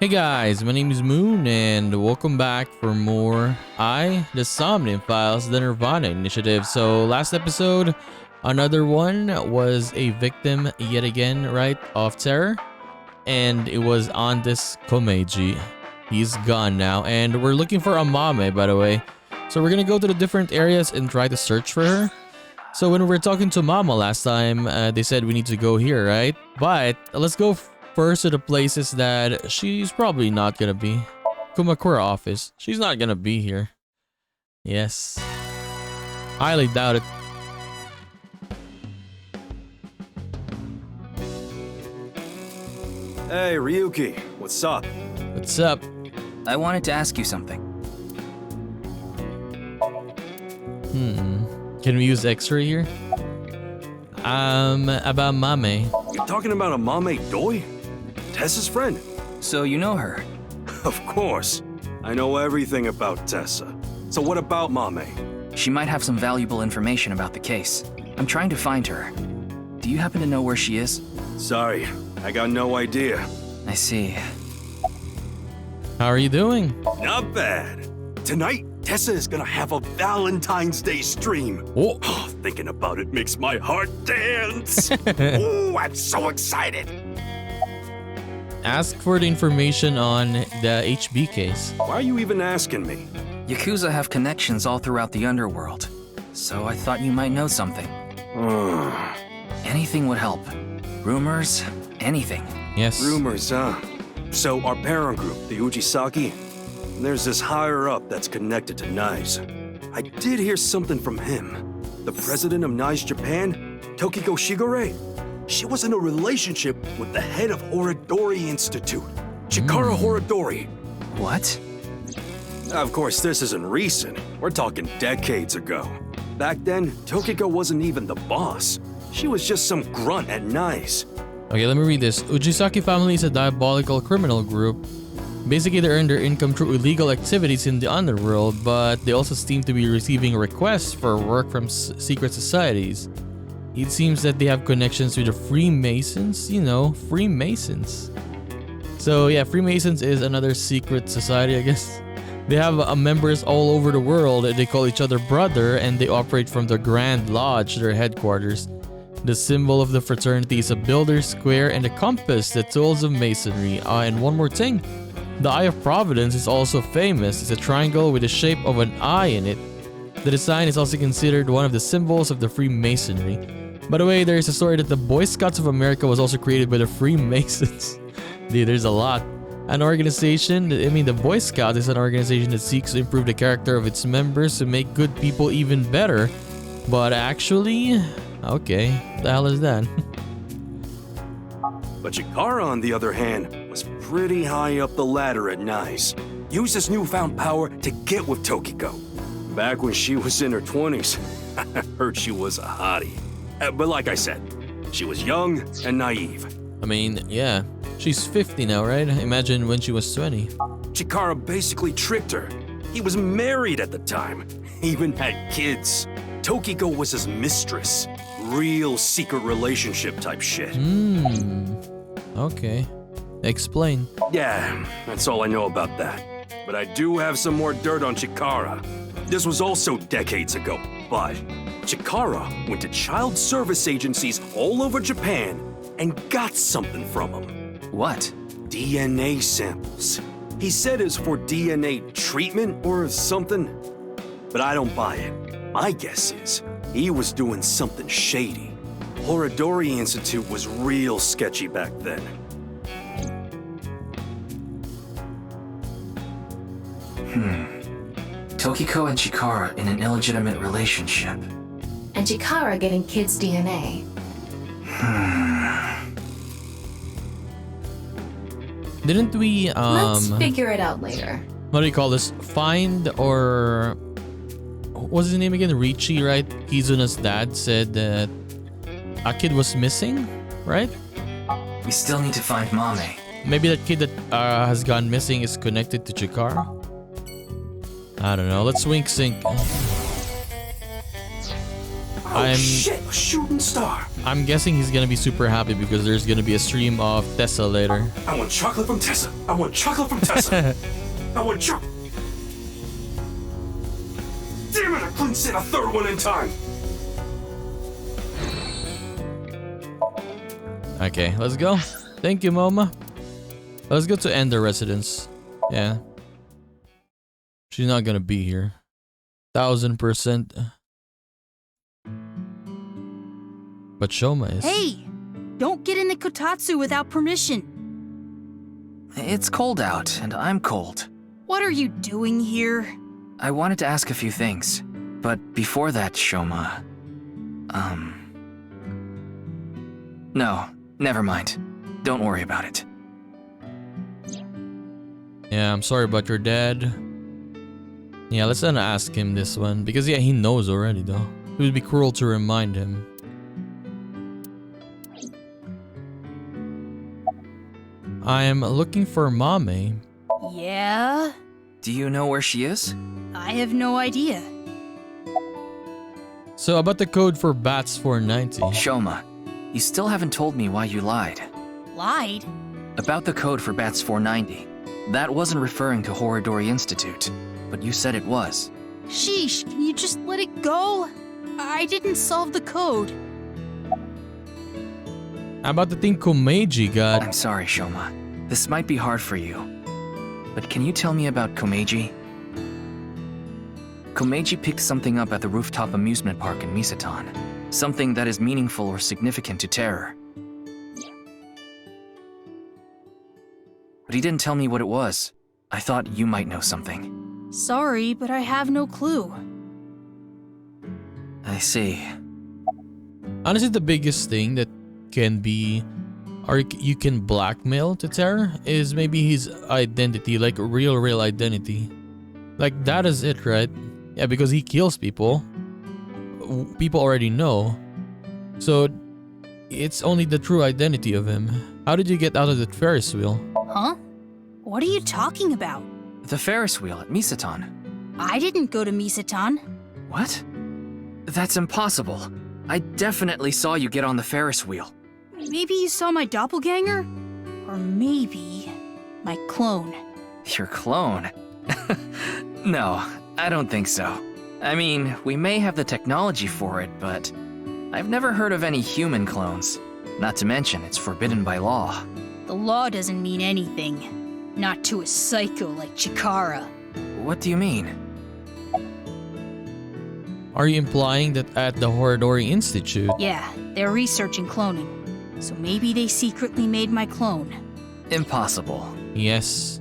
Hey guys, my name is Moon and welcome back for more the Somnium Files, the NirvanA Initiative. So last episode, another one was a victim yet again, right, of terror. And it was on this Komeiji. He's gone now and we're looking for a Mame, by the way. So we're gonna go to the different areas and try to search for her. So when we were talking to Mama last time, they said we need to go here, right? But let's go first to the places that she's probably not gonna be. Kumakura office. She's not gonna be here. Yes. Highly doubt it. Hey, Ryuki. What's up? What's up? I wanted to ask you something. Can we use X-ray here? About Mame. You're talking about a Mame Doi? Tessa's friend? So you know her? Of course. I know everything about Tessa. So what about Mame? She might have some valuable information about the case. I'm trying to find her. Do you happen to know where she is? Sorry, I got no idea. I see. How are you doing? Not bad. Tonight, Tessa is gonna have a Valentine's Day stream. Oh. Thinking about it makes my heart dance. Ooh, I'm so excited. Ask for the information on the HB case. Why are you even asking me? Yakuza have connections all throughout the underworld, so I thought you might know something. Anything would help. Rumors, anything. Yes. Rumors, huh? So our parent group, the Ujisaki, there's this higher up that's connected to Nice. I did hear something from him. The president of Nice Japan, Tokiko Shigure. She was in a relationship with the head of Horodori Institute, Chikara Horodori. What? Of course, this isn't recent. We're talking decades ago. Back then, Tokiko wasn't even the boss. She was just some grunt at Nice. Okay, let me read this. Ujisaki family is a diabolical criminal group. Basically, they earn their income through illegal activities in the underworld, but they also seem to be receiving requests for work from secret societies. It seems that they have connections with the Freemasons, you know, Freemasons. So yeah, Freemasons is another secret society, I guess. They have members all over the world. They call each other brother and they operate from the Grand Lodge, their headquarters. The symbol of the fraternity is a builder's square and a compass, the tools of masonry. And one more thing, the Eye of Providence is also famous. It's a triangle with the shape of an eye in it. The design is also considered one of the symbols of the Freemasonry. By the way, there is a story that the Boy Scouts of America was also created by the Freemasons. Dude, there's a lot. An organization, the Boy Scout is an organization that seeks to improve the character of its members to make good people even better. But actually, okay, what the hell is that? But Chikara, on the other hand, was pretty high up the ladder at Nice. Used his newfound power to get with Tokiko. Back when she was in her 20s, I heard she was a hottie. But like I said, she was young and naive. I mean, yeah, she's 50 now, right? Imagine when she was 20. Chikara basically tricked her. He was married at the time, even had kids. Tokiko was his mistress. Real secret relationship type shit. Okay. Explain. Yeah, that's all I know about that. But I do have some more dirt on Chikara. This was also decades ago, but Chikara went to child service agencies all over Japan and got something from them. What? DNA samples. He said it's for DNA treatment or something, but I don't buy it. My guess is he was doing something shady. Horodori Institute was real sketchy back then. Tokiko and Chikara in an illegitimate relationship. And Chikara getting kids' DNA. Didn't we, Let's figure it out later. what do you call this? Find or... What's his name again? Richie, right? Kizuna's dad said that a kid was missing, right? We still need to find Mame. Maybe that kid that has gone missing is connected to Chikara? I don't know. Let's wink sync. Oh shit, a shooting star. I'm guessing he's gonna be super happy because there's gonna be a stream of Tessa later. I want chocolate from Tessa. I want chocolate from Tessa. I want chocolate. Damn it, I couldn't sit a third one in time. Okay, let's go. Thank you, Moma. Let's go to Ender residence. Yeah. She's not gonna be here. 1000%. But Shoma is. Hey! Don't get in the kotatsu without permission. It's cold out, and I'm cold. What are you doing here? I wanted to ask a few things, but before that, Shoma... No, never mind. Don't worry about it. Yeah, I'm sorry about your dad. Yeah, let's not ask him this one. Because yeah, he knows already though. It would be cruel to remind him. I am looking for Mame. Yeah? Do you know where she is? I have no idea. So about the code for Bats 490. Shoma, you still haven't told me why you lied. Lied? About the code for Bats 490. That wasn't referring to Horodori Institute, but you said it was. Sheesh, can you just let it go? I didn't solve the code. How about the thing Komeiji got? I'm sorry, Shoma. This might be hard for you. But can you tell me about Komeiji? Komeiji picked something up at the rooftop amusement park in Misatan. Something that is meaningful or significant to Terror. But he didn't tell me what it was. I thought you might know something. Sorry, but I have no clue. I see. Honestly, the biggest thing that can be, or you can blackmail to Terror is maybe his identity, like real identity. Like that is it, right? Yeah, because he kills people. People already know. So it's only the true identity of him. How did you get out of that Ferris wheel? Huh? What are you talking about? The Ferris wheel at Misatan. I didn't go to Misatan. What? That's impossible. I definitely saw you get on the Ferris wheel. Maybe you saw my doppelganger? Or maybe my clone. Your clone? No, I don't think so. I mean, we may have the technology for it, but I've never heard of any human clones. Not to mention, it's forbidden by law. The law doesn't mean anything. Not to a psycho like Chikara. What do you mean? Are you implying that at the Horodori Institute? Yeah, they're researching cloning. So maybe they secretly made my clone. Impossible. Yes.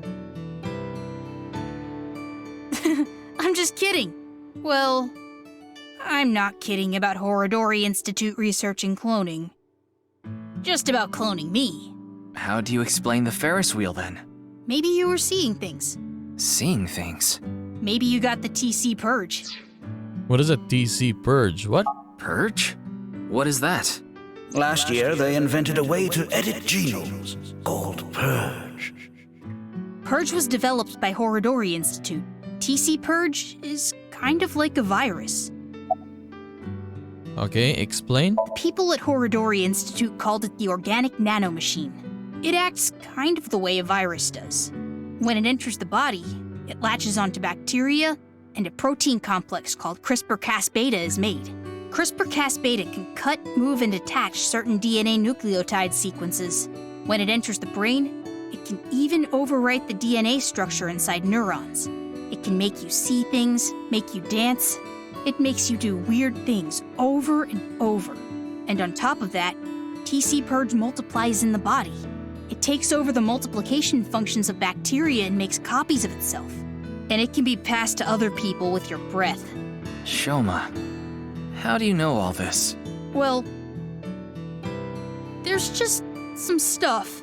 I'm just kidding. Well, I'm not kidding about Horodori Institute researching cloning. Just about cloning me. How do you explain the Ferris wheel then? Maybe you were seeing things. Seeing things? Maybe you got the TC Purge. What is a TC Purge? What? Purge? What is that? Last year, they invented a way to edit genomes called Purge. Purge was developed by Horodori Institute. TC Purge is kind of like a virus. Okay, explain. People at Horodori Institute called it the Organic Nanomachine. It acts kind of the way a virus does. When it enters the body, it latches onto bacteria, and a protein complex called CRISPR-Cas-beta is made. CRISPR-Cas-beta can cut, move, and attach certain DNA nucleotide sequences. When it enters the brain, it can even overwrite the DNA structure inside neurons. It can make you see things, make you dance. It makes you do weird things over and over. And on top of that, TC Purge multiplies in the body. It takes over the multiplication functions of bacteria and makes copies of itself. And it can be passed to other people with your breath. Shoma, how do you know all this? Well, there's just some stuff.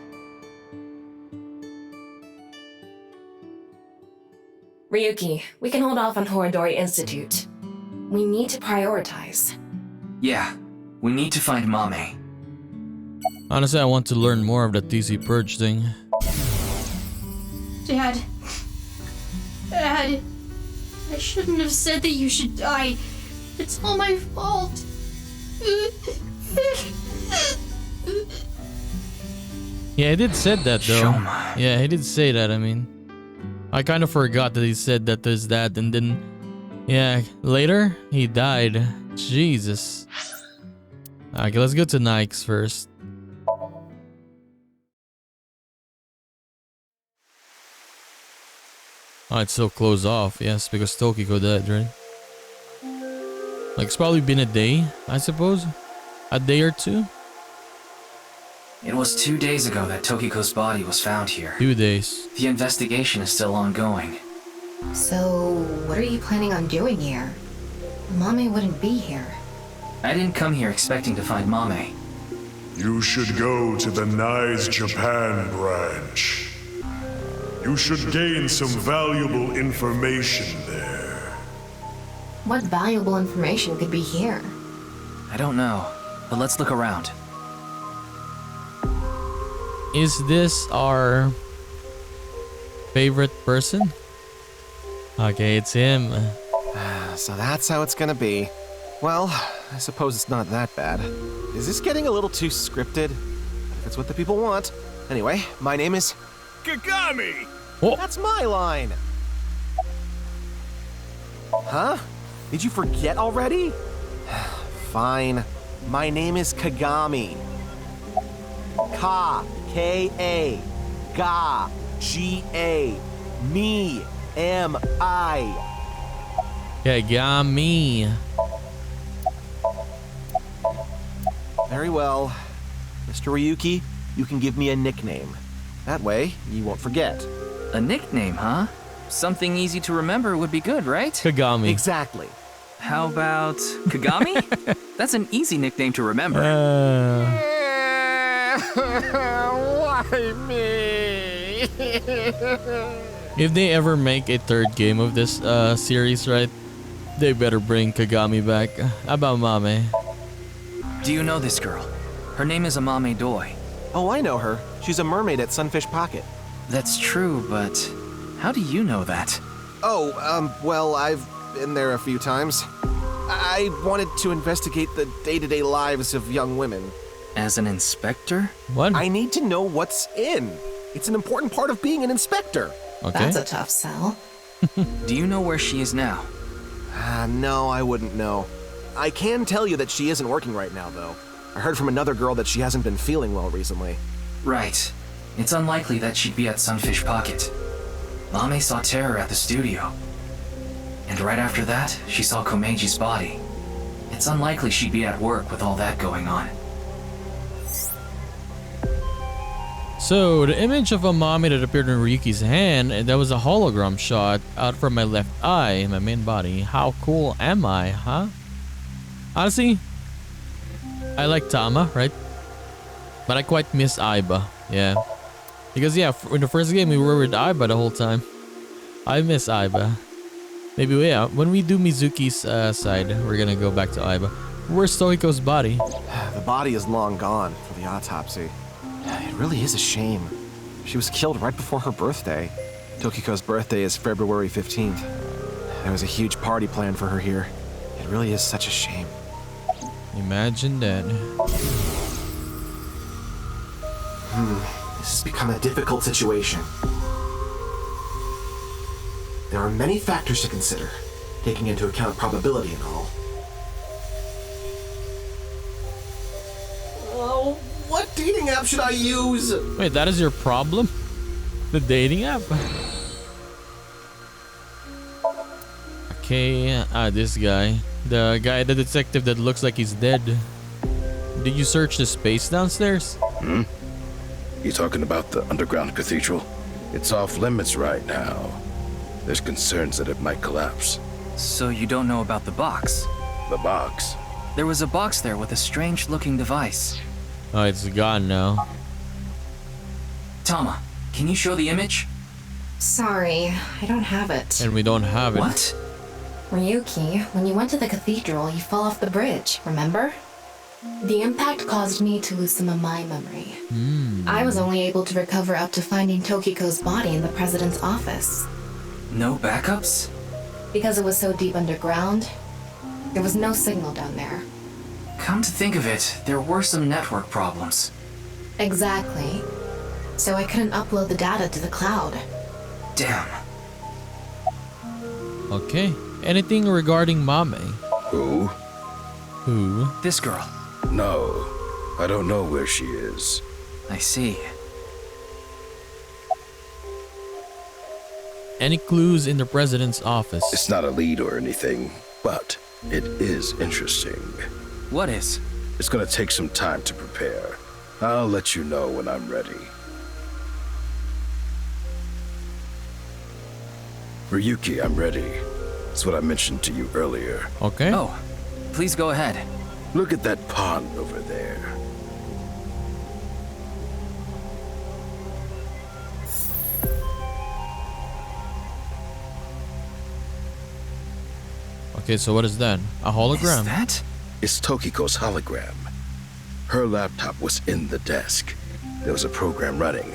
Ryuki, we can hold off on Horodori Institute. We need to prioritize. Yeah, we need to find Mame. Honestly, I want to learn more of the TC Purge thing. Dad, I shouldn't have said that you should die. It's all my fault. Yeah, he did said that though. Shoma. Yeah, he did say that. I mean, I kind of forgot that he said that there's that, and then, yeah, later he died. Jesus. Okay, let's go to Nikes first. Oh, it's still closed off. Yes, because Tokiko died, right? Like, it's probably been a day, I suppose. A day or two? It was 2 days ago that Tokiko's body was found here. 2 days. The investigation is still ongoing. So, what are you planning on doing here? Mommy wouldn't be here. I didn't come here expecting to find Mame. You should go to the NICE Japan branch. You should gain some valuable information there. What valuable information could be here? I don't know, but let's look around. Is this our favorite person? Okay, it's him. So that's how it's gonna be. Well, I suppose it's not that bad. Is this getting a little too scripted? If it's what the people want. Anyway, my name is Kagami! Oh. That's my line! Huh? Did you forget already? Fine. My name is Kagami. K-A. Ga. G-A. Me. M-I. Kagami. Very well. Mr. Ryuki, you can give me a nickname. That way, you won't forget. A nickname, huh? Something easy to remember would be good, right? Kagami. Exactly. How about Kagami? That's an easy nickname to remember. Why me? If they ever make a third game of this series, right, they better bring Kagami back. How about Mame? Do you know this girl? Her name is Amame Doi. Oh, I know her. She's a mermaid at Sunfish Pocket. That's true, but how do you know that? Oh, well, I've been there a few times. I wanted to investigate the day-to-day lives of young women. As an inspector? What? I need to know what's in. It's an important part of being an inspector. Okay. That's a tough sell. Do you know where she is now? No, I wouldn't know. I can tell you that she isn't working right now, though. I heard from another girl that she hasn't been feeling well recently. Right. It's unlikely that she'd be at Sunfish Pocket. Mame saw Terror at the studio. And right after that, she saw Komeji's body. It's unlikely she'd be at work with all that going on. So, the image of Amami that appeared in Ryuki's hand, and that was a hologram shot out from my left eye, my main body. How cool am I, huh? Honestly, I like Tama, right? But I quite miss Aiba, yeah. Because yeah, in the first game we were with Aiba the whole time. I miss Aiba. Maybe, yeah, when we do Mizuki's side, we're gonna go back to Aiba. Where's Tohiko's body? The body is long gone for the autopsy. It really is a shame. She was killed right before her birthday. Tokiko's birthday is February 15th. There was a huge party planned for her here. It really is such a shame. Imagine that. This has become a difficult situation. There are many factors to consider, taking into account probability and all. Oh, what dating app should I use? Wait, that is your problem? The dating app? Okay, this guy. The guy, the detective that looks like he's dead. Did you search the space downstairs? You talking about the underground cathedral? It's off limits right now. There's concerns that it might collapse. So you don't know about the box? The box? There was a box there with a strange-looking device. Oh, it's gone now. Tama, can you show the image? Sorry, I don't have it. And we don't have it. What? Ryuki, when you went to the cathedral, you fell off the bridge, remember? The impact caused me to lose some of my memory. I was only able to recover up to finding Tokiko's body in the president's office. No backups? Because it was so deep underground, there was no signal down there. Come to think of it, there were some network problems. Exactly. So I couldn't upload the data to the cloud. Damn. Okay. Anything regarding Mame? Who? Who? This girl. No, I don't know where she is. I see. Any clues in the president's office? It's not a lead or anything, but it is interesting. What is? It's gonna take some time to prepare. I'll let you know when I'm ready. Ryuki, I'm ready. It's what I mentioned to you earlier. Okay. Oh, please go ahead. Look at that pond over there. Okay, so what is that? A hologram? Is that? It's Tokiko's hologram. Her laptop was in the desk. There was a program running.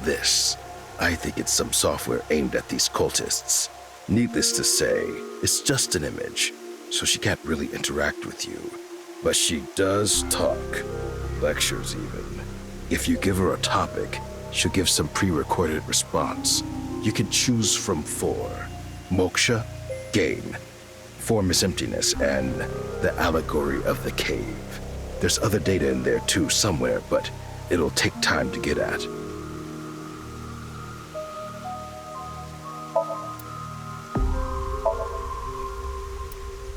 This. I think it's some software aimed at these cultists. Needless to say, it's just an image, so she can't really interact with you. But she does talk. Lectures even. If you give her a topic, she'll give some pre-recorded response. You can choose from 4. MOKSHA, gain. Form is emptiness, and the allegory of the cave. There's other data in there too somewhere, but it'll take time to get at.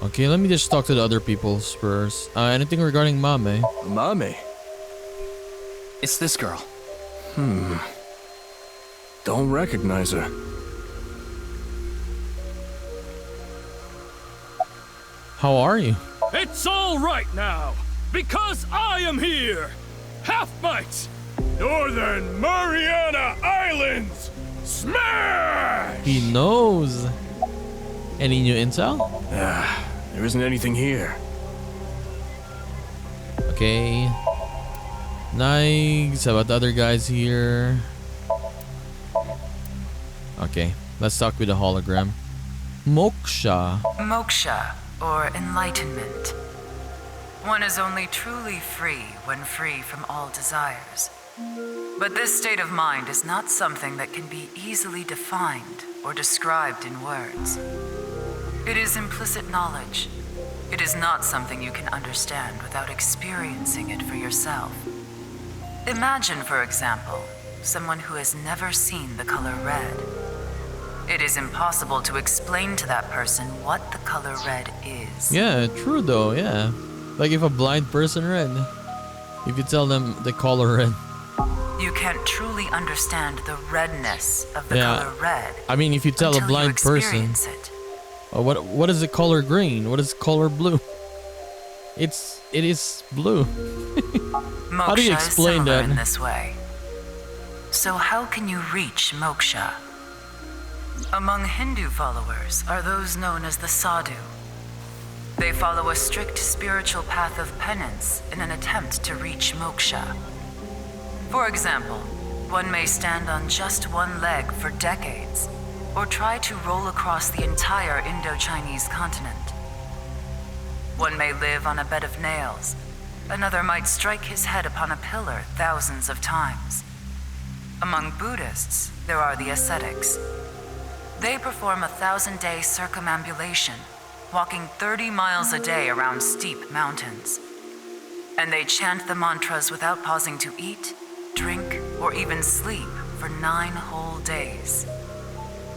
Okay, let me just talk to the other people first. Anything regarding Mame? Mame? It's this girl. Don't recognize her. How are you? It's all right now, because I am here! Half-Mites! Northern Mariana Islands! Smash! He knows. Any new intel? There isn't anything here. Okay. Nice. How about the other guys here? Okay, let's talk with the hologram. MOKSHA. MOKSHA, or enlightenment. One is only truly free when free from all desires. But this state of mind is not something that can be easily defined or described in words. It is implicit knowledge. It is not something you can understand without experiencing it for yourself. Imagine, for example, someone who has never seen the color red. It is impossible to explain to that person what the color red is. Yeah, true though, yeah. Like if a blind person read. If you tell them the color red. You can't truly understand the redness of the color red. I mean, if you tell a until blind you person. experience it. What is the color green? What is color blue? It is blue. How do you MOKSHA explain is similar that? in this way. So how can you reach MOKSHA? Among Hindu followers are those known as the sadhu. They follow a strict spiritual path of penance in an attempt to reach MOKSHA. For example, one may stand on just one leg for decades, or try to roll across the entire Indo-Chinese continent. One may live on a bed of nails. Another might strike his head upon a pillar thousands of times. Among Buddhists, there are the ascetics. They perform a 1,000-day circumambulation, walking 30 miles a day around steep mountains. And they chant the mantras without pausing to eat, drink, or even sleep for 9 whole days.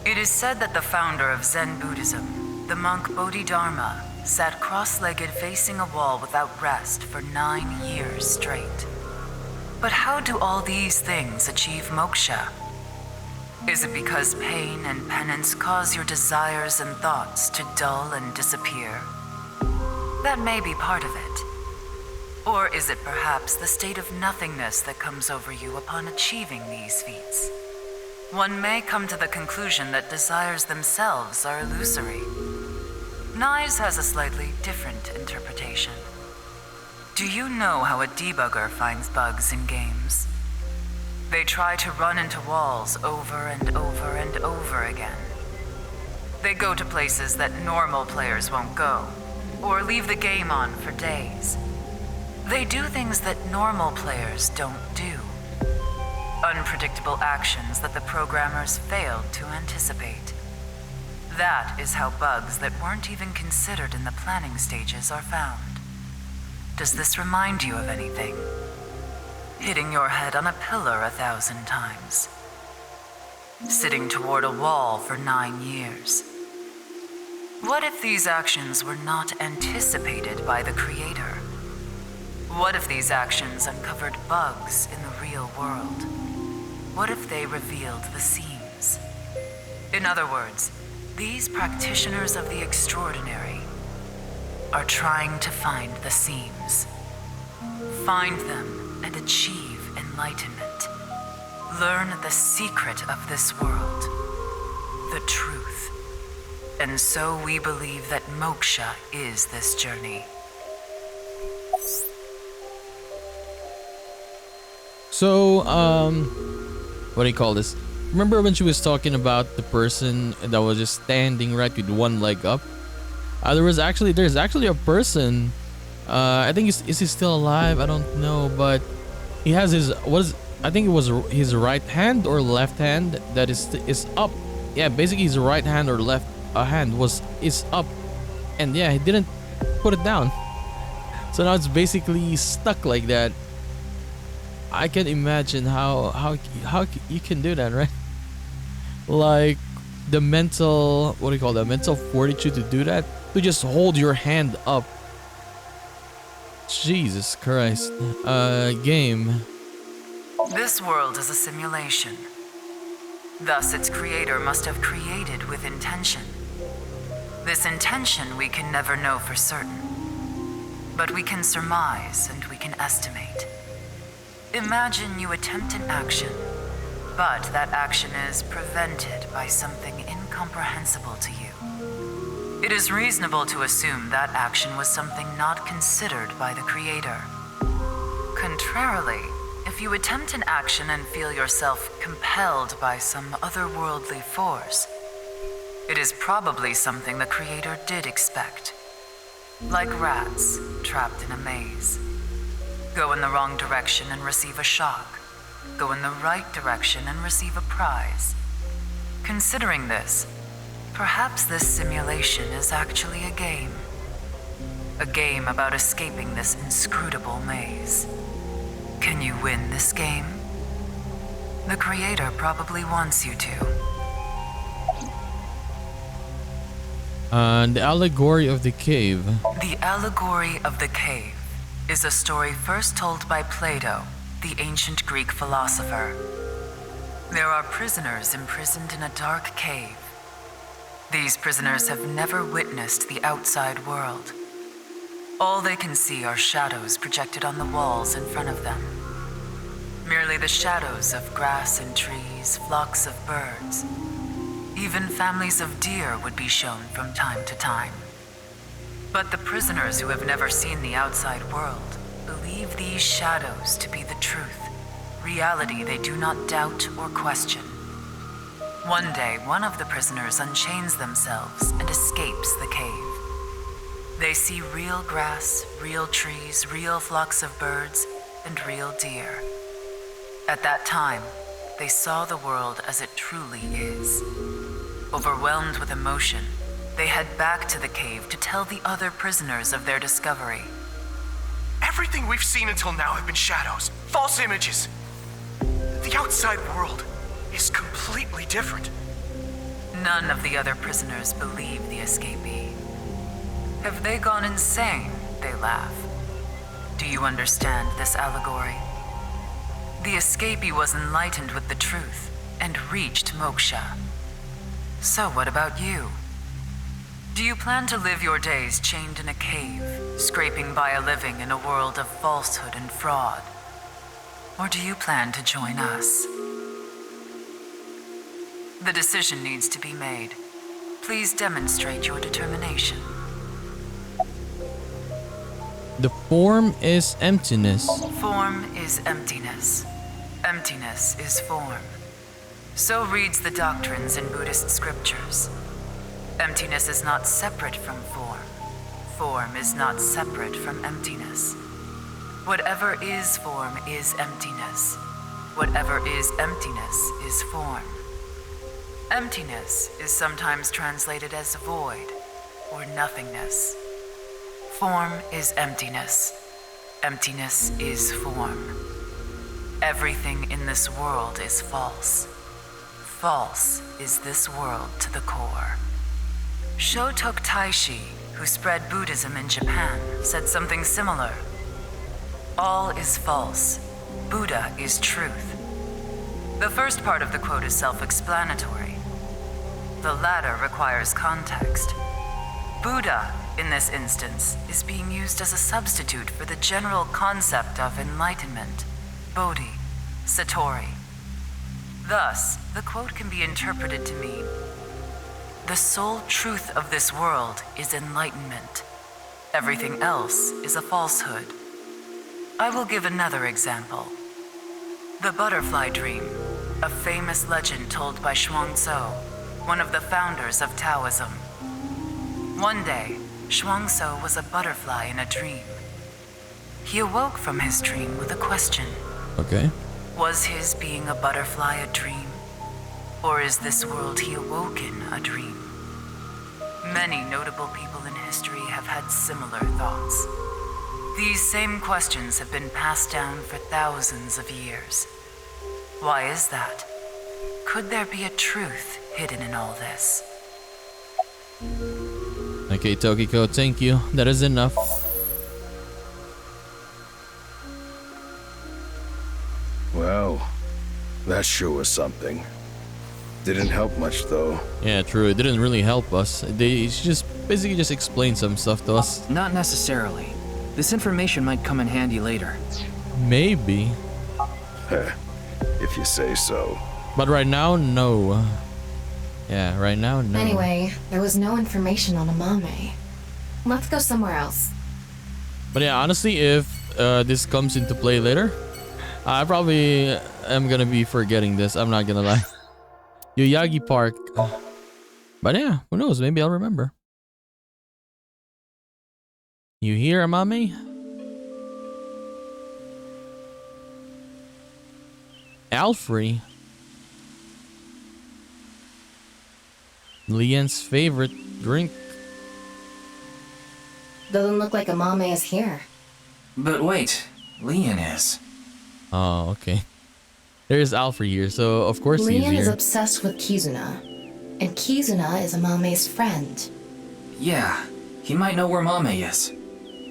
It is said that the founder of Zen Buddhism, the monk Bodhidharma, sat cross-legged facing a wall without rest for 9 years straight. But how do all these things achieve moksha? Is it because pain and penance cause your desires and thoughts to dull and disappear? That may be part of it. Or is it perhaps the state of nothingness that comes over you upon achieving these feats? One may come to the conclusion that desires themselves are illusory. Nyes has a slightly different interpretation. Do you know how a debugger finds bugs in games? They try to run into walls over and over and over again. They go to places that normal players won't go, or leave the game on for days. They do things that normal players don't do. Unpredictable actions that the programmers failed to anticipate. That is how bugs that weren't even considered in the planning stages are found. Does this remind you of anything? Hitting your head on a pillar 1,000 times. Sitting toward a wall for 9 years. What if these actions were not anticipated by the creator? What if these actions uncovered bugs in the real world? What if they revealed the seams? In other words, these practitioners of the extraordinary are trying to find the seams. Find them and achieve enlightenment. Learn the secret of this world, the truth. And so we believe that MOKSHA is this journey. So, what do you call this? Remember when she was talking about the person that was just standing right with one leg up? There's actually a person. I think is he still alive? I don't know, but he has I think it was his right hand or left hand that is up. Yeah, basically his right hand or left hand is up, and yeah, he didn't put it down. So now it's basically stuck like that. I can imagine how you can do that, right? Like the mental, what do you call that? Mental fortitude to do that, to just hold your hand up. Jesus Christ. Game. This world is a simulation. Thus, its creator must have created with intention. This intention we can never know for certain, but we can surmise and we can estimate. Imagine you attempt an action, but that action is prevented by something incomprehensible to you. It is reasonable to assume that action was something not considered by the creator. Contrarily, if you attempt an action and feel yourself compelled by some otherworldly force, it is probably something the creator did expect. Like rats trapped in a maze. Go in the wrong direction and receive a shock. Go in the right direction and receive a prize. Considering this, perhaps this simulation is actually a game. A game about escaping this inscrutable maze. Can you win this game? The creator probably wants you to. The allegory of the cave. The allegory of the cave is a story first told by Plato, the ancient Greek philosopher. There are prisoners imprisoned in a dark cave. These prisoners have never witnessed the outside world. All they can see are shadows projected on the walls in front of them. Merely the shadows of grass and trees, flocks of birds. Even families of deer would be shown from time to time. But the prisoners who have never seen the outside world believe these shadows to be the truth, reality they do not doubt or question. One day, one of the prisoners unchains themselves and escapes the cave. They see real grass, real trees, real flocks of birds, and real deer. At that time, they saw the world as it truly is. Overwhelmed with emotion, they head back to the cave to tell the other prisoners of their discovery. Everything we've seen until now have been shadows, false images. The outside world is completely different. None of the other prisoners believe the escapee. Have they gone insane? They laugh. Do you understand this allegory? The escapee was enlightened with the truth and reached MOKSHA. So what about you? Do you plan to live your days chained in a cave, scraping by a living in a world of falsehood and fraud? Or do you plan to join us? The decision needs to be made. Please demonstrate your determination. The form is emptiness. Form is emptiness. Emptiness is form. So reads the doctrines in Buddhist scriptures. Emptiness is not separate from form. Form is not separate from emptiness. Whatever is form is emptiness. Whatever is emptiness is form. Emptiness is sometimes translated as void or nothingness. Form is emptiness. Emptiness is form. Everything in this world is false. False is this world to the core. Shotok Taishi, who spread Buddhism in Japan, said something similar. All is false. Buddha is truth. The first part of the quote is self-explanatory. The latter requires context. Buddha, in this instance, is being used as a substitute for the general concept of enlightenment, Bodhi, Satori. Thus, the quote can be interpreted to mean, the sole truth of this world is enlightenment. Everything else is a falsehood. I will give another example. The butterfly dream, a famous legend told by Xuangtzu, one of the founders of Taoism. One day, Xuangtzu was a butterfly in a dream. He awoke from his dream with a question. Okay. Was his being a butterfly a dream? Or is this world he awoke in a dream? Many notable people in history have had similar thoughts. These same questions have been passed down for thousands of years. Why is that? Could there be a truth hidden in all this? Okay, Tokiko, thank you. That is enough. Well, that sure was something. Didn't help much though. Yeah, true. It didn't really help us. They just basically just explained some stuff to us. Not necessarily. This information might come in handy later. Maybe. If you say so. But right now, no. Yeah, right now, no. Anyway, there was no information on Amame. Let's go somewhere else. But yeah, honestly, if this comes into play later, I probably am gonna be forgetting this. I'm not gonna lie. Yoyagi Park. But yeah, who knows? Maybe I'll remember. You hear, Amame? Alfrey. Lian's favorite drink. Doesn't look like Amame is here. But wait, Lian is. Oh, okay. There's Alfrey here, so of course he's Lian here. is obsessed with Kizuna. And Kizuna is Amame's friend. Yeah, he might know where Mame is.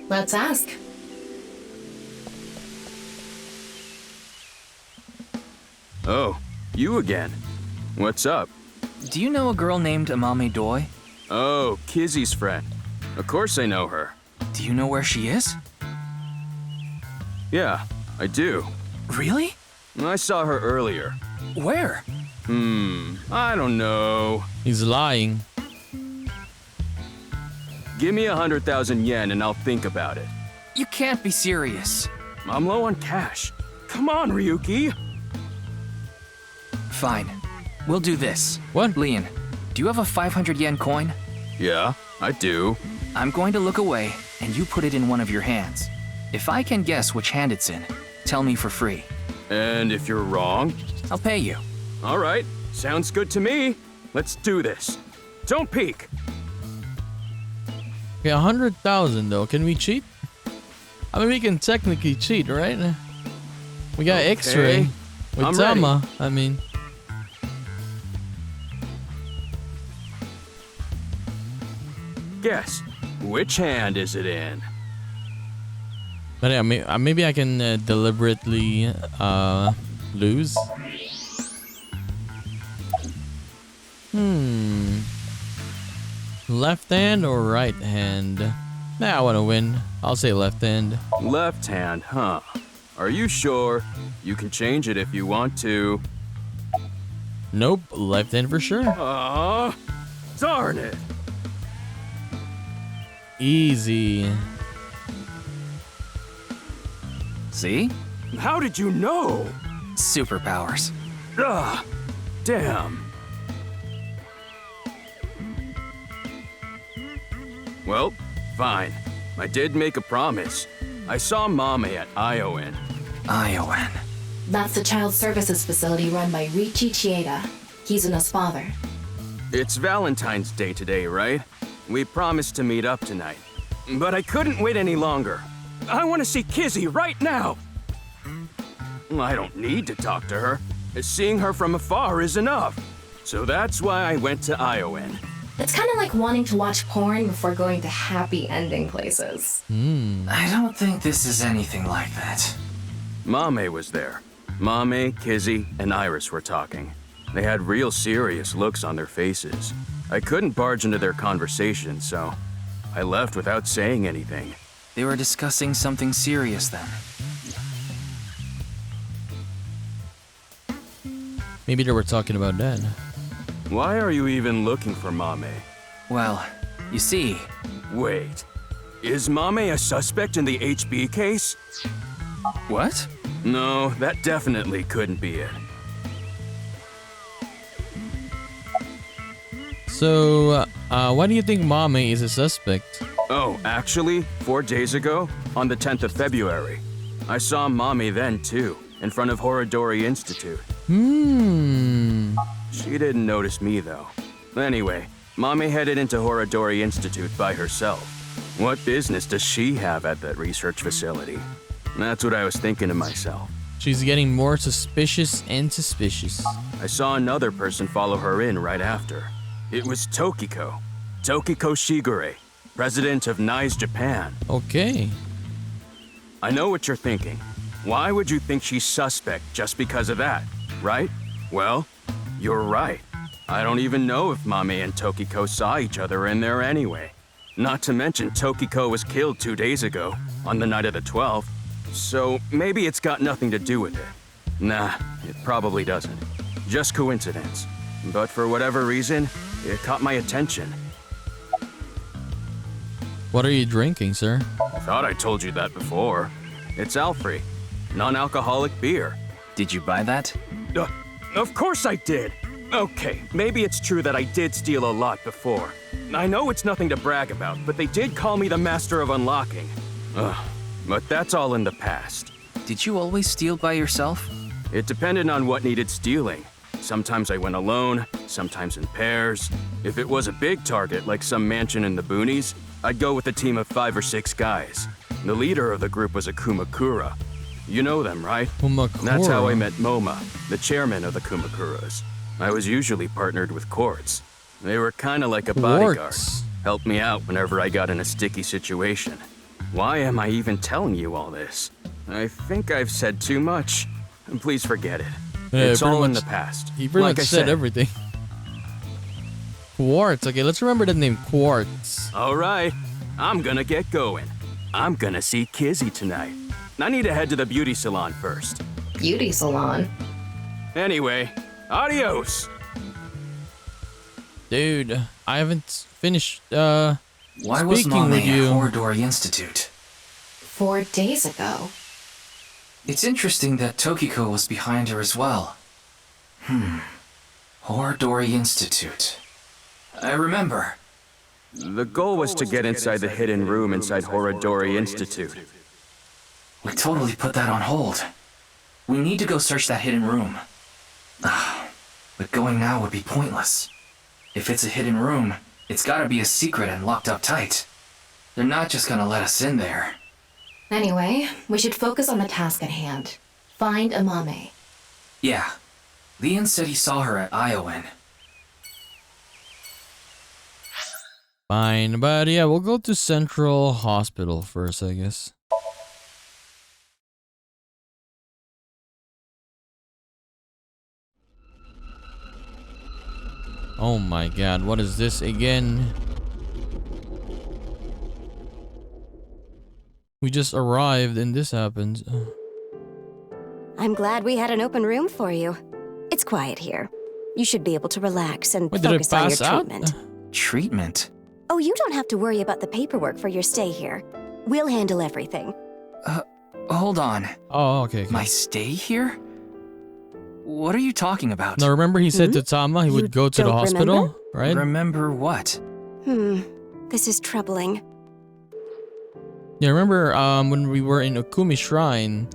Let's ask. Oh, you again. What's up? Do you know a girl named Amame Doi? Oh, Kizzy's friend. Of course I know her. Do you know where she is? Yeah, I do. Really? I saw her earlier. Where? I don't know. He's lying. Give me 100,000 yen and I'll think about it. You can't be serious. I'm low on cash. Come on, Ryuki. Fine. We'll do this. What? Lian, do you have a 500 yen coin? Yeah, I do. I'm going to look away, and you put it in one of your hands. If I can guess which hand it's in, tell me for free. And if you're wrong? I'll pay you. All right, sounds good to me. Let's do this. Don't peek. Okay, 100,000 though. Can we cheat? I mean, we can technically cheat, right? We got X-ray with I'm Tama. ready. I mean, Guess, which hand is it in? but yeah, maybe I can deliberately lose. Left hand or right hand? Nah, I want to win. I'll say left hand. Left hand, huh? Are you sure? You can change it if you want to. Nope, left hand for sure. Aw, darn it. Easy. See? How did you know? Superpowers. Ugh, damn. Well, fine. I did make a promise. I saw Mame at Iowan. Iowan. That's the child services facility run by Richie Chieda, Kizuna's father. It's Valentine's Day today, right? We promised to meet up tonight. But I couldn't wait any longer. I want to see Kizzy right now! I don't need to talk to her. Seeing her from afar is enough. So that's why I went to Iowan. It's kind of like wanting to watch porn before going to happy ending places. I don't think this is anything like that. Mame was there. Mame, Kizzy, and Iris were talking. They had real serious looks on their faces. I couldn't barge into their conversation, so I left without saying anything. They were discussing something serious then. Maybe they were talking about that. Why are you even looking for Mame? Well, you see... Wait. Is Mame a suspect in the HB case? What? No, that definitely couldn't be it. So, why do you think Mame is a suspect? Oh, actually, 4 days ago, on the 10th of February, I saw Mame then too, in front of Horodori Institute. She didn't notice me though. Anyway, Mame headed into Horodori Institute by herself. What business does she have at that research facility? That's what I was thinking to myself. She's getting more suspicious and suspicious. I saw another person follow her in right after. It was Tokiko. Tokiko Shigure, president of NICE Japan. Okay. I know what you're thinking. Why would you think she's suspect just because of that, right? Well, you're right. I don't even know if Mame and Tokiko saw each other in there anyway. Not to mention Tokiko was killed 2 days ago, on the night of the 12th. So maybe it's got nothing to do with it. Nah, it probably doesn't. Just coincidence. But for whatever reason, it caught my attention. What are you drinking, sir? Thought I told you that before. It's Alfrey, non-alcoholic beer. Did you buy that? Of course I did. Okay, maybe it's true that I did steal a lot before. I know it's nothing to brag about, but they did call me the master of unlocking. But that's all in the past. Did you always steal by yourself? It depended on what needed stealing. Sometimes I went alone, sometimes in pairs. If it was a big target, like some mansion in the boonies, I'd go with a team of 5 or 6 guys. The leader of the group was a Kumakura. You know them, right? Kumakura? That's how I met Moma, the chairman of the Kumakuras. I was usually partnered with Quartz. They were kinda like a bodyguard. Helped me out whenever I got in a sticky situation. Why am I even telling you all this? I think I've said too much. Please forget it. It's all in the past. He pretty much said everything. Quartz. Okay, let's remember the name Quartz. All right, I'm gonna get going. I'm gonna see Kizzy tonight. I need to head to the beauty salon first. Beauty salon? Anyway, adios! Dude, I haven't finished, Why was speaking Mame with at you. Horodori Institute? 4 days ago. It's interesting that Tokiko was behind her as well. Horodori Institute. I remember. The goal was to get inside the hidden room inside Horodori Institute. We totally put that on hold. We need to go search that hidden room. But going now would be pointless. If it's a hidden room, it's gotta be a secret and locked up tight. They're not just gonna let us in there. Anyway, we should focus on the task at hand. Find Amame. Yeah. Leon said he saw her at Iowan. Fine, but yeah, we'll go to Central Hospital first, I guess. Oh my god, what is this again? We just arrived and this happens. I'm glad we had an open room for you. It's quiet here. You should be able to relax and Wait, did it focus on your pass out? treatment. Treatment? Oh, you don't have to worry about the paperwork for your stay here. We'll handle everything. Hold on. Oh, okay. My stay here? What are you talking about? Now remember he said to Tama he would go to the hospital, right? Remember what? This is troubling. Yeah, remember when we were in Okumi Shrine,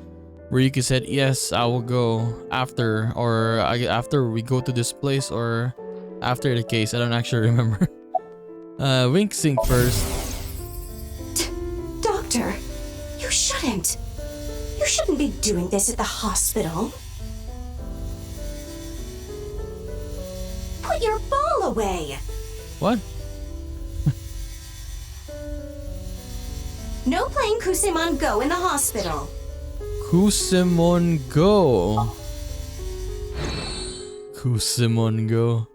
Ryuki said, yes, I will go after, or after we go to this place, or after the case. I don't actually remember. Wink Sink first. Doctor, you shouldn't. You shouldn't be doing this at the hospital. Put your ball away. What? No playing Kusemon Go in the hospital. Kusemon Go. Kusemon Go.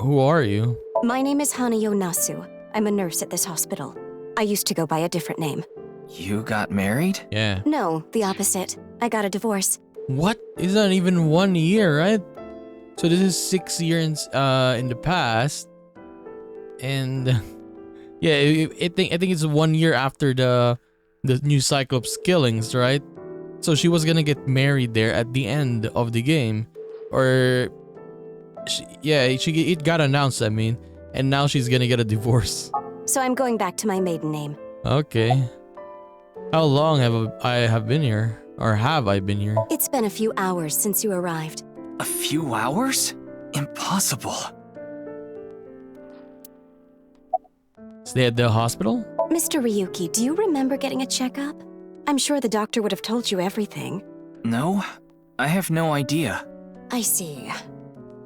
Who are you? My name is Hanayo Nasu. I'm a nurse at this hospital. I used to go by a different name. You got married? Yeah. No, the opposite. I got a divorce. What? It's not even 1 year, right? So this is 6 years in the past, and yeah, I think it's 1 year after the new Cyclops killings, right? So she was gonna get married there at the end of the game, or it got announced. I mean, and now she's gonna get a divorce. So I'm going back to my maiden name. Okay. How long have I been here, or have I been here? It's been a few hours since you arrived. A few hours? Impossible. Stay at the hospital? Mr. Ryuki, do you remember getting a checkup? I'm sure the doctor would have told you everything. No, I have no idea. I see.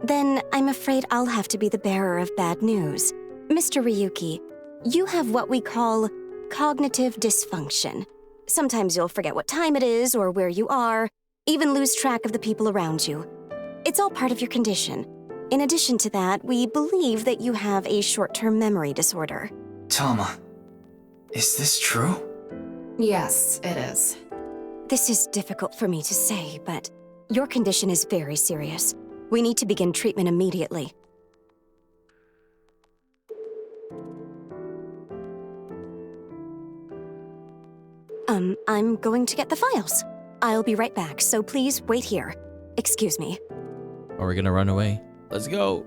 Then I'm afraid I'll have to be the bearer of bad news. Mr. Ryuki, you have what we call cognitive dysfunction. Sometimes you'll forget what time it is or where you are, even lose track of the people around you. It's all part of your condition. In addition to that, we believe that you have a short-term memory disorder. Tama, is this true? Yes, it is. This is difficult for me to say, but your condition is very serious. We need to begin treatment immediately. I'm going to get the files. I'll be right back, so please wait here. Excuse me. Or we're gonna run away. Let's go.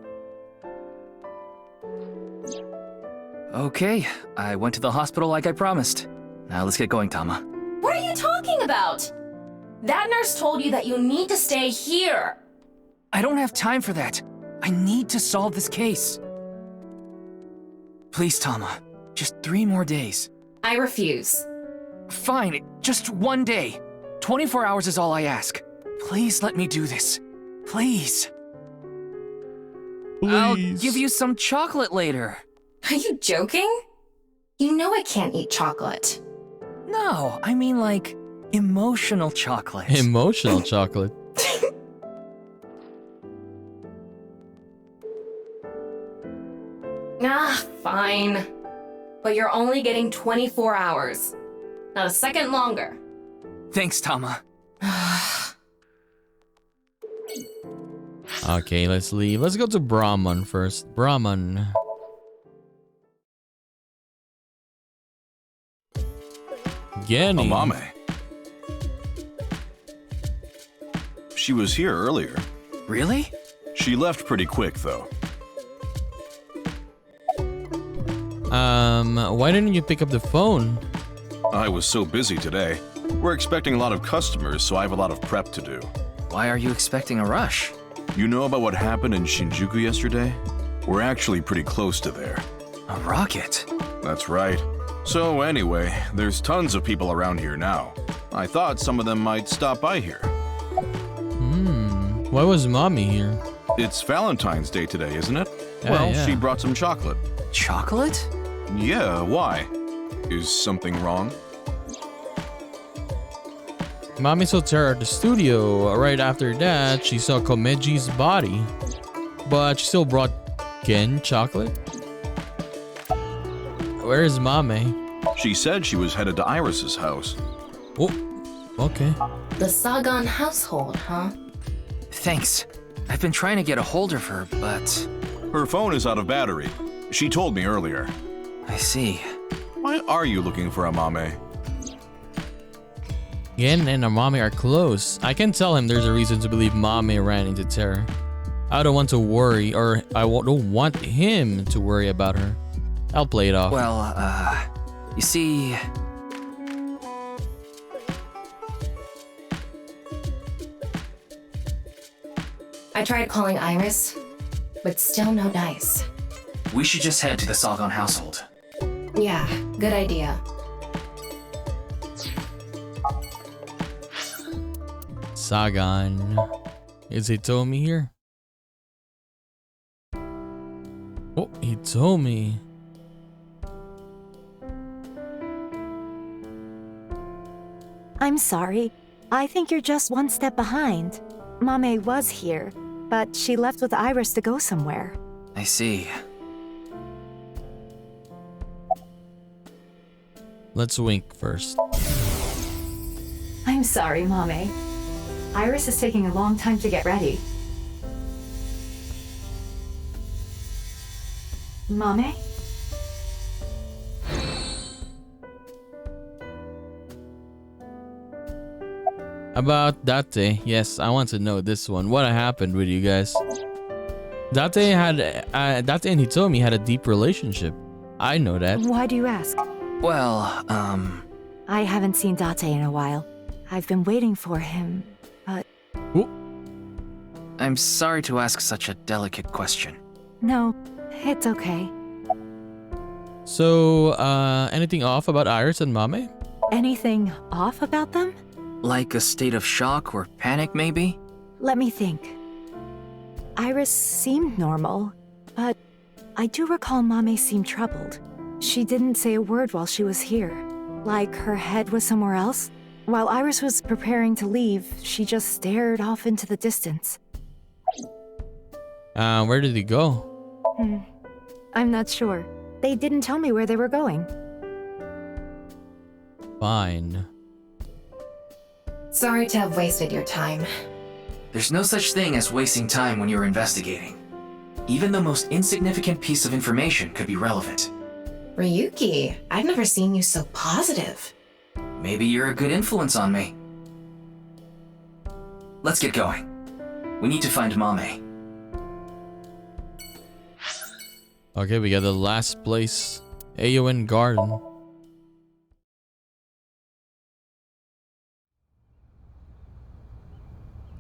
Okay, I went to the hospital like I promised. Now let's get going, Tama. What are you talking about? That nurse told you that you need to stay here. I don't have time for that. I need to solve this case. Please, Tama, just 3 more days. I refuse. Fine, just 1 day. 24 hours is all I ask. Please let me do this. Please. I'll give you some chocolate later. Are you joking? You know I can't eat chocolate. No, I mean like emotional chocolate. Emotional chocolate. Fine. But you're only getting 24 hours. Not a second longer. Thanks, Tama. Okay, let's leave. Let's go to Brahman first. Brahman. Genny. Amame. She was here earlier. Really? She left pretty quick, though. Why didn't you pick up the phone? I was so busy today. We're expecting a lot of customers, so I have a lot of prep to do. Why are you expecting a rush? You know about what happened in Shinjuku yesterday? We're actually pretty close to there. A rocket? That's right. So anyway, there's tons of people around here now. I thought some of them might stop by here. Why was Mommy here? It's Valentine's Day today, isn't it? Yeah. She brought some chocolate. Chocolate? Yeah, why? Is something wrong? Mommy saw Terra at the studio. Right after that, she saw Komeji's body. But she still brought Gen chocolate? Where is Mame? She said she was headed to Iris's house. Oh, okay. The Sagan household, huh? Thanks. I've been trying to get a hold of her, but... Her phone is out of battery. She told me earlier. I see. Why are you looking for Amame? Gen and Amame are close. I can tell him there's a reason to believe Mame ran into Terra. I don't want to worry, or I don't want him to worry about her. I'll play it off. Well, you see... I tried calling Iris, but still no dice. We should just head to the Salgon household. Yeah, good idea. Sagan. Is Hitomi here? Oh, Hitomi. I'm sorry. I think you're just one step behind. Mame was here, but she left with Iris to go somewhere. I see. Let's wink first. I'm sorry, Mame. Iris is taking a long time to get ready. Mame? About Date, yes, I want to know this one. What happened with you guys? Date and Hitomi had a deep relationship. I know that. Why do you ask? Well, I haven't seen Date in a while. I've been waiting for him, but... Ooh. I'm sorry to ask such a delicate question. No, it's okay. So, anything off about Iris and Mame? Anything off about them? Like a state of shock or panic, maybe? Let me think. Iris seemed normal, but I do recall Mame seemed troubled. She didn't say a word while she was here. Like her head was somewhere else. While Iris was preparing to leave, she just stared off into the distance. Where did he go? I'm not sure. They didn't tell me where they were going. Fine. Sorry to have wasted your time. There's no such thing as wasting time when you're investigating. Even the most insignificant piece of information could be relevant. Ryuki, I've never seen you so positive. Maybe you're a good influence on me. Let's get going. We need to find Mame. Okay, we got the last place. Aoen Garden.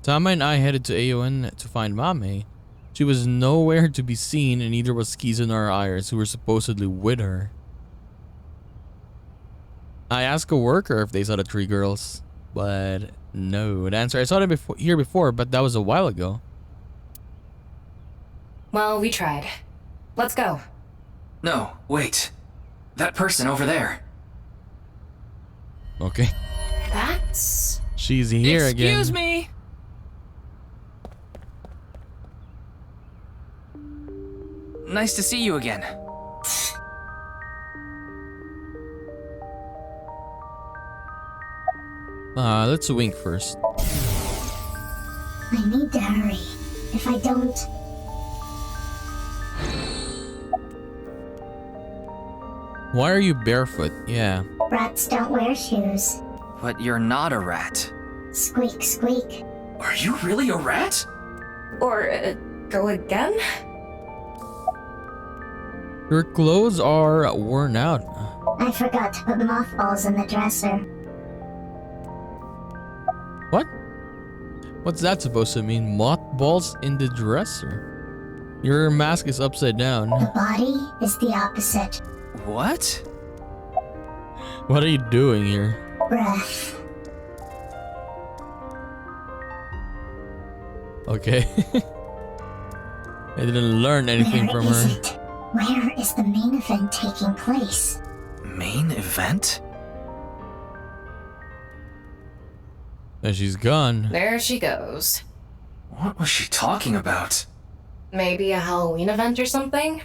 Tama and I headed to Aoen to find Mame. She was nowhere to be seen, and neither was Kiza nor Iris, who were supposedly with her. I asked a worker if they saw the three girls, but no. The answer, I saw them here before, but that was a while ago. Well, we tried. Let's go. No, wait. That person over there. Okay. That's... She's here again. Excuse me! Nice to see you again. Let's wink first. I need to hurry. If I don't... Why are you barefoot? Yeah. Rats don't wear shoes. But you're not a rat. Squeak, squeak. Are you really a rat? Or, go again? Your clothes are worn out. I forgot to put mothballs in the dresser. What? What's that supposed to mean? Mothballs in the dresser? Your mask is upside down. The body is the opposite. What? What are you doing here? Breath. Okay. I didn't learn anything from her. Where is it? Where is the main event taking place? Main event? And she's gone. There she goes. What was she talking about? Maybe a Halloween event or something?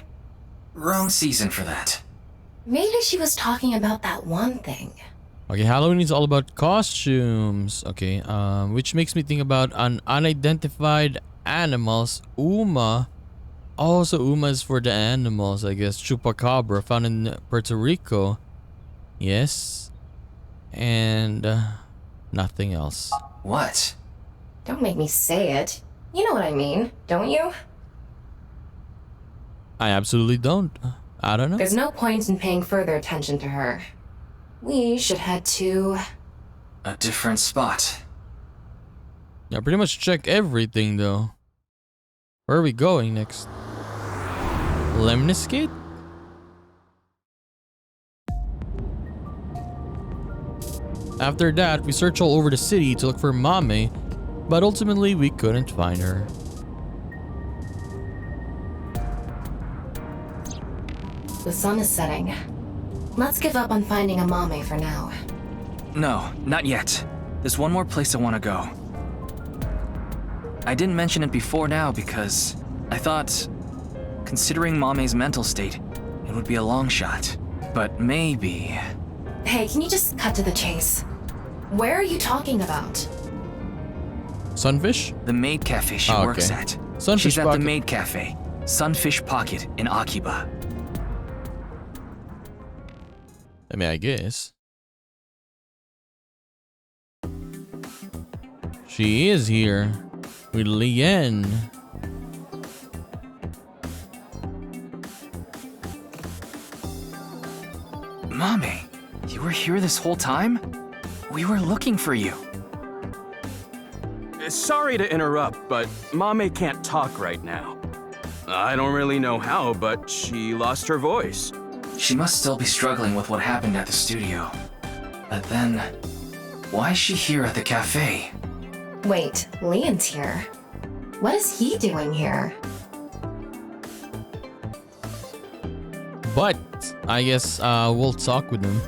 Wrong season for that. Maybe she was talking about that one thing. Okay, Halloween is all about costumes. Okay, which makes me think about an unidentified animals. Uma. Also, Uma is for the animals, I guess. Chupacabra, found in Puerto Rico. Yes. And nothing else. What? Don't make me say it. You know what I mean, don't you? I absolutely don't. I don't know. There's no point in paying further attention to her. We should head to... a different spot. Yeah, pretty much check everything though. Where are we going next? Lemniscate? After that, we searched all over the city to look for Mame, but ultimately we couldn't find her. The sun is setting. Let's give up on finding a Mame for now. No, not yet. There's one more place I want to go. I didn't mention it before now because I thought, considering Mame's mental state, it would be a long shot. But maybe... Hey, can you just cut to the chase? Where are you talking about? Sunfish? The maid cafe she works at. Sunfish She's at Pocket. the maid cafe, Sunfish Pocket in Akiba. I mean, I guess. She is here with Lien. Mame, you were here this whole time? We were looking for you. Sorry to interrupt, but Mame can't talk right now. I don't really know how, but she lost her voice. She must still be struggling with what happened at the studio. But then, why is she here at the cafe? Wait, Lien's here. What is he doing here? But I guess we'll talk with him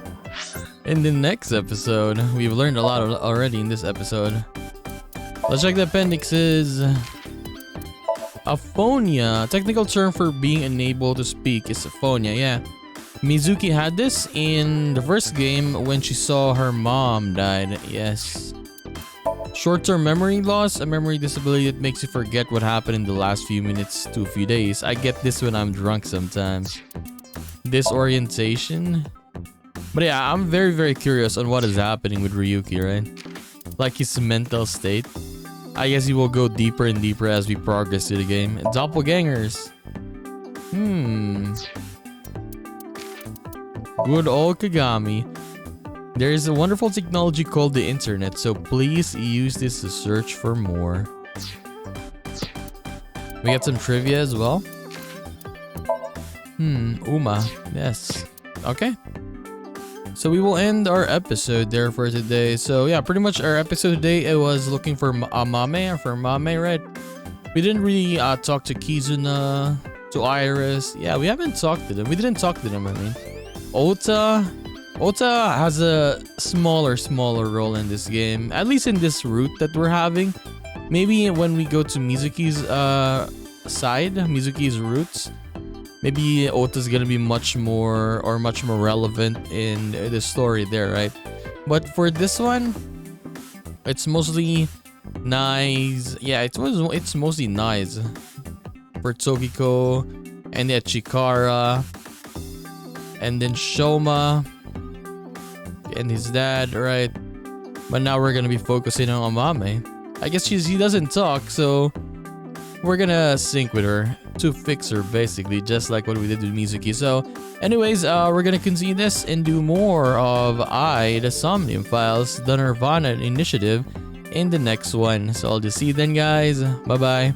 in the next episode. We've learned a lot already in this episode. Let's check the appendixes. Aphonia. Technical term for being unable to speak is aphonia, yeah. Mizuki had this in the first game when she saw her mom died, yes. Short-term memory loss, a memory disability that makes you forget what happened in the last few minutes to a few days. I get this when I'm drunk sometimes. Disorientation. But yeah, I'm very, very curious on what is happening with Ryuki, right? Like his mental state. I guess he will go deeper and deeper as we progress through the game. Doppelgangers. Good old Kagami. There is a wonderful technology called the internet, so please use this to search for more. We got some trivia as well. Uma. Yes. Okay. So we will end our episode there for today. So yeah, pretty much our episode today, it was looking for Mame, right? We didn't really talk to Kizuna, to Iris. Yeah, we haven't talked to them. We didn't talk to them, I mean. Ota has a smaller role in this game, at least in this route that we're having. Maybe when we go to Mizuki's side, Mizuki's roots, maybe Ota's gonna be much more relevant in the story there, right? But for this one, it's mostly nice. Yeah, it's mostly nice for Tokiko, and then Chikara, and then Shoma and his dad, right? But now we're gonna be focusing on Mame. I guess he doesn't talk, so we're gonna sync with her to fix her, basically, just like what we did with Mizuki. So anyways, we're gonna continue this and do more of the Somnium Files, the NirvanA Initiative, in the next one. So I'll just see you then, guys. Bye bye.